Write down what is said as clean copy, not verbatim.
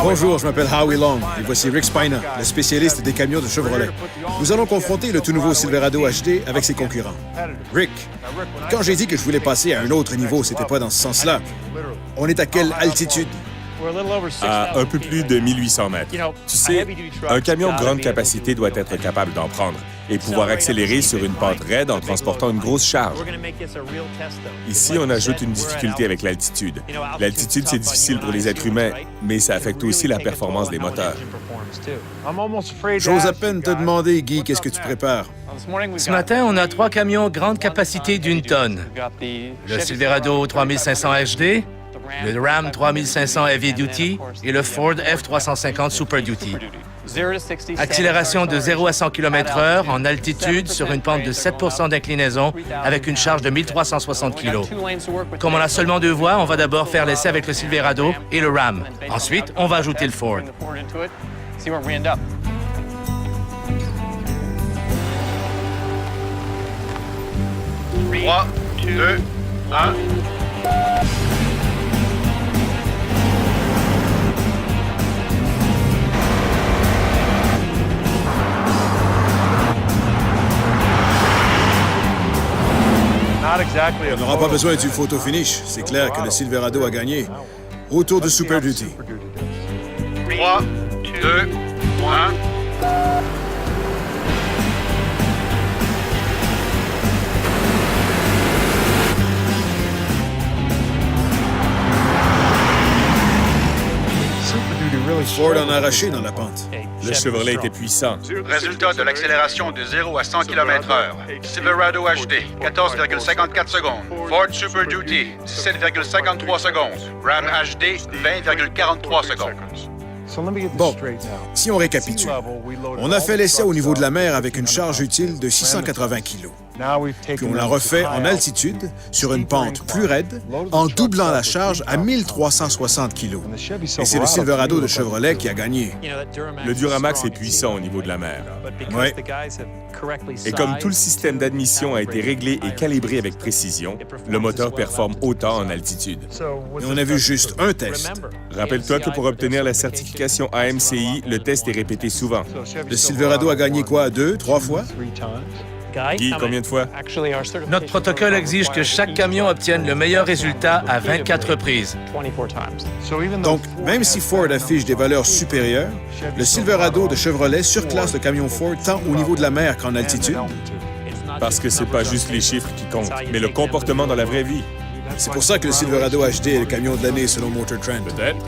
Bonjour, je m'appelle Howie Long et voici Rick Spina, le spécialiste des camions de Chevrolet. Nous allons confronter le tout nouveau Silverado HD avec ses concurrents. Rick, quand j'ai dit que je voulais passer à un autre niveau, c'était pas dans ce sens-là. On est à quelle altitude? À un peu plus de 1800 mètres. Tu sais, un camion de grande capacité doit être capable d'en prendre et pouvoir accélérer sur une pente raide en transportant une grosse charge. Ici, on ajoute une difficulté avec l'altitude. L'altitude, c'est difficile pour les êtres humains, mais ça affecte aussi la performance des moteurs. J'ose à peine te demander, Guy, qu'est-ce que tu prépares? Ce matin, on a 3 camions grande capacité d'1 tonne. Le Silverado 3500 HD, le Ram 3500 Heavy Duty et le Ford F350 Super Duty. Accélération de 0 à 100 km/h en altitude sur une pente de 7 % d'inclinaison avec une charge de 1360 kg. Comme on a seulement 2 voies, on va d'abord faire l'essai avec le Silverado et le Ram. Ensuite, on va ajouter le Ford. 3, 2, 1... On n'aura pas besoin du photo finish. C'est clair que le Silverado a gagné. Au tour de Super Duty. 3, 2, 1... Ford en a arraché dans la pente. Le Chevrolet était puissant. Résultat de l'accélération de 0 à 100 km/h. Silverado HD, 14,54 secondes. Ford Super Duty, 17,53 secondes. Ram HD, 20,43 secondes. Bon, si on récapitule, on a fait l'essai au niveau de la mer avec une charge utile de 680 kg. Puis on l'a refait en altitude, sur une pente plus raide, en doublant la charge à 1360 kg. Et c'est le Silverado de Chevrolet qui a gagné. Le Duramax est puissant au niveau de la mer. Oui. Et comme tout le système d'admission a été réglé et calibré avec précision, le moteur performe autant en altitude. Et on a vu juste un test. Rappelle-toi que pour obtenir la certification AMCI, le test est répété souvent. Le Silverado a gagné quoi, 2, 3 fois? Guy, combien de fois? Notre protocole exige que chaque camion obtienne le meilleur résultat à 24 reprises. Donc, même si Ford affiche des valeurs supérieures, le Silverado de Chevrolet surclasse le camion Ford tant au niveau de la mer qu'en altitude. Parce que c'est pas juste les chiffres qui comptent, mais le comportement dans la vraie vie. C'est pour ça que le Silverado HD est le camion de l'année selon Motor Trend. Peut-être.